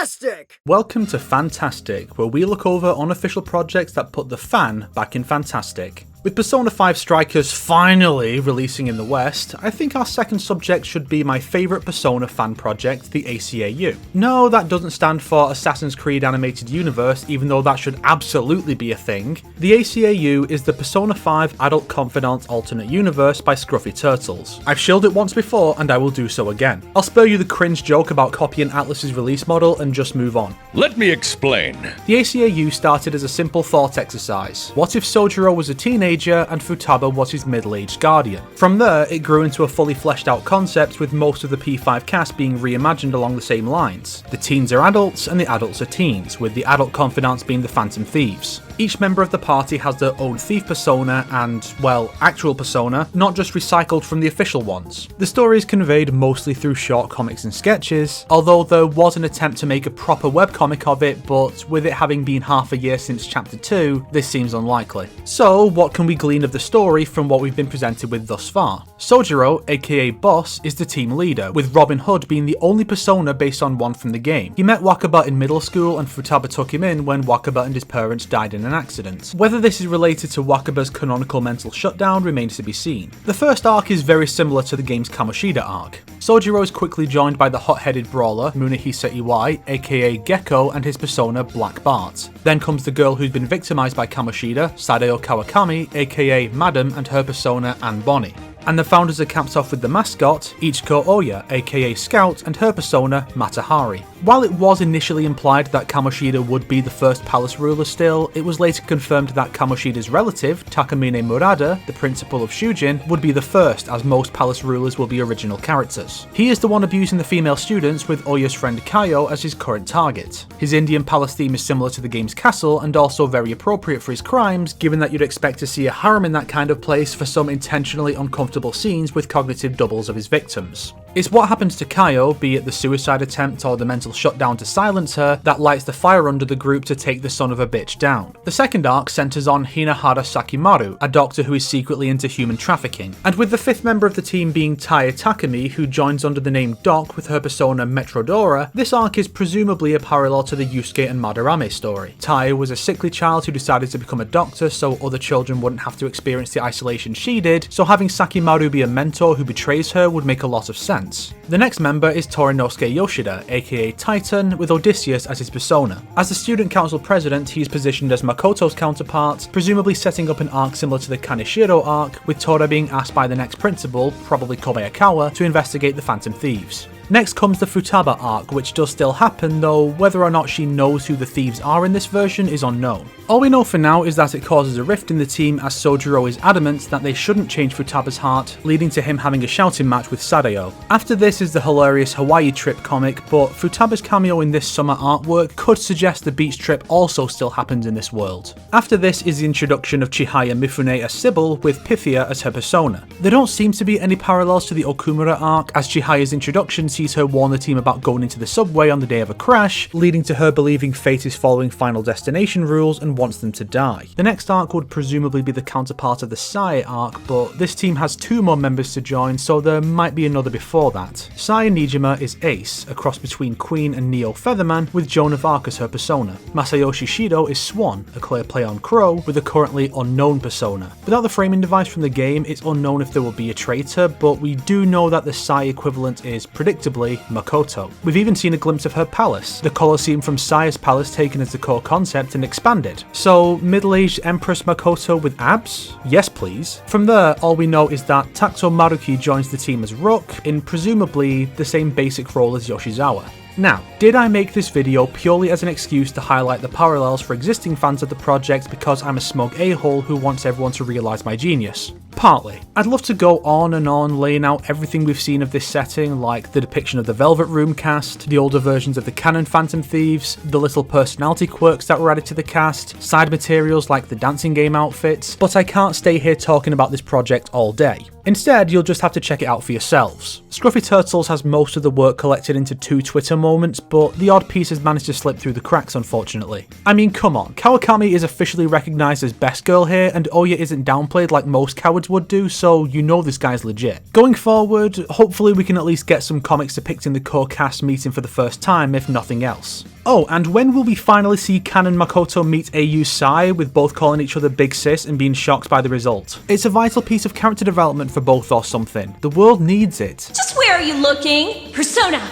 Fantastic! Welcome to Fantastic, where we look over unofficial projects that put the fan back in Fantastic. With Persona 5 Strikers finally releasing in the West, I think our second subject should be my favourite Persona fan project, the ACAU. No, that doesn't stand for Assassin's Creed Animated Universe, even though that should absolutely be a thing. The ACAU is the Persona 5 Adult Confidant Alternate Universe by Scruffy Turtles. I've shilled it once before, and I will do so again. I'll spare you the cringe joke about copying Atlus's release model and just move on. Let me explain. The ACAU started as a simple thought exercise. What if Sojiro was a teenager and Futaba was his middle-aged guardian? From there, it grew into a fully fleshed out concept, with most of the P5 cast being reimagined along the same lines. The teens are adults and the adults are teens, with the adult confidants being the Phantom Thieves. Each member of the party has their own thief persona and, well, actual persona, not just recycled from the official ones. The story is conveyed mostly through short comics and sketches, although there was an attempt to make a proper webcomic of it, but with it having been half a year since Chapter 2, this seems unlikely. So, what can we glean of the story from what we've been presented with thus far? Sojiro, aka Boss, is the team leader, with Robin Hood being the only persona based on one from the game. He met Wakaba in middle school and Futaba took him in when Wakaba and his parents died in an accident. Whether this is related to Wakaba's canonical mental shutdown remains to be seen. The first arc is very similar to the game's Kamoshida arc. Sojiro is quickly joined by the hot-headed brawler Munehisa Iwai, aka Gecko, and his persona Black Bart. Then comes the girl who's been victimized by Kamoshida, Sadeo Kawakami, aka Madam, and her persona Anne Bonny. And the founders are capped off with the mascot, Ichiko Oya, aka Scout, and her persona, Matahari. While it was initially implied that Kamoshida would be the first palace ruler still, it was later confirmed that Kamoshida's relative, Takamine Murada, the principal of Shujin, would be the first, as most palace rulers will be original characters. He is the one abusing the female students, with Oya's friend Kaio as his current target. His Indian palace theme is similar to the game's castle, and also very appropriate for his crimes, given that you'd expect to see a harem in that kind of place for some intentionally uncomfortable scenes with cognitive doubles of his victims. It's what happens to Kaio, be it the suicide attempt or the mental shutdown to silence her, that lights the fire under the group to take the son of a bitch down. The second arc centers on Hinahara Sakimaru, a doctor who is secretly into human trafficking, and with the fifth member of the team being Tai Takami, who joins under the name Doc with her persona Metrodora, this arc is presumably a parallel to the Yusuke and Madarame story. Tai was a sickly child who decided to become a doctor so other children wouldn't have to experience the isolation she did, so having Sakimaru be a mentor who betrays her would make a lot of sense. The next member is Torinosuke Yoshida, aka Titan, with Odysseus as his persona. As the student council president, he is positioned as Makoto's counterpart, presumably setting up an arc similar to the Kaneshiro arc, with Tora being asked by the next principal, probably Kobayakawa, to investigate the Phantom Thieves. Next comes the Futaba arc, which does still happen, though whether or not she knows who the thieves are in this version is unknown. All we know for now is that it causes a rift in the team, as Sojiro is adamant that they shouldn't change Futaba's heart, leading to him having a shouting match with Sadeo. After this is the hilarious Hawaii trip comic, but Futaba's cameo in this summer artwork could suggest the beach trip also still happens in this world. After this is the introduction of Chihaya Mifune as Sybil, with Pythia as her persona. There don't seem to be any parallels to the Okumura arc, as Chihaya's introduction sees her warn the team about going into the subway on the day of a crash, leading to her believing fate is following Final Destination rules and wants them to die. The next arc would presumably be the counterpart of the Sae arc, but this team has 2 more members to join, so there might be another before that. Sae Nijima is Ace, a cross between Queen and Neo Featherman, with Joan of Arc as her persona. Masayoshi Shido is Swan, a clear play on Crow, with a currently unknown persona. Without the framing device from the game, it's unknown if there will be a traitor, but we do know that the Sae equivalent is predictably Makoto. We've even seen a glimpse of her palace, the Colosseum from Sae's palace taken as the core concept and expanded. So, middle-aged Empress Makoto with abs? Yes please. From there, all we know is that Takto Maruki joins the team as Rook, in presumably the same basic role as Yoshizawa. Now, did I make this video purely as an excuse to highlight the parallels for existing fans of the project because I'm a smug a-hole who wants everyone to realise my genius? Partly. I'd love to go on and on laying out everything we've seen of this setting, like the depiction of the Velvet Room cast, the older versions of the canon Phantom Thieves, the little personality quirks that were added to the cast, side materials like the dancing game outfits, but I can't stay here talking about this project all day. Instead, you'll just have to check it out for yourselves. Scruffy Turtles has most of the work collected into 2 Twitter moments, but the odd piece has managed to slip through the cracks unfortunately. I mean, come on, Kawakami is officially recognised as best girl here, and Oya isn't downplayed like most cowards would do, so you know this guy's legit. Going forward, hopefully we can at least get some comics depicting the core cast meeting for the first time, if nothing else. Oh, and when will we finally see Kan and Makoto meet AU Sai, with both calling each other Big Sis and being shocked by the result? It's a vital piece of character development for both or something. The world needs it. Just where are you looking? Persona!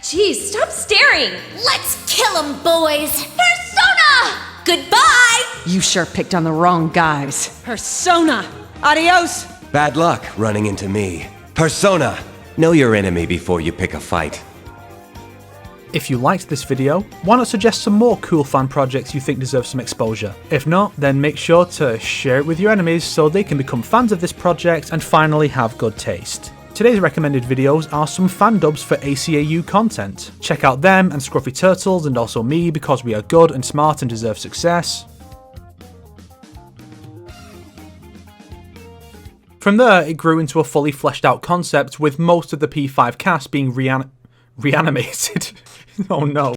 Jeez, stop staring! Let's kill 'em, boys! Persona! Goodbye! You sure picked on the wrong guys. Persona! Adios! Bad luck running into me. Persona! Know your enemy before you pick a fight. If you liked this video, why not suggest some more cool fan projects you think deserve some exposure? If not, then make sure to share it with your enemies so they can become fans of this project and finally have good taste. Today's recommended videos are some fan dubs for ACAU content. Check out them and Scruffy Turtles and also me because we are good and smart and deserve success. From there, it grew into a fully fleshed out concept with most of the P5 cast being reanimated. Oh no.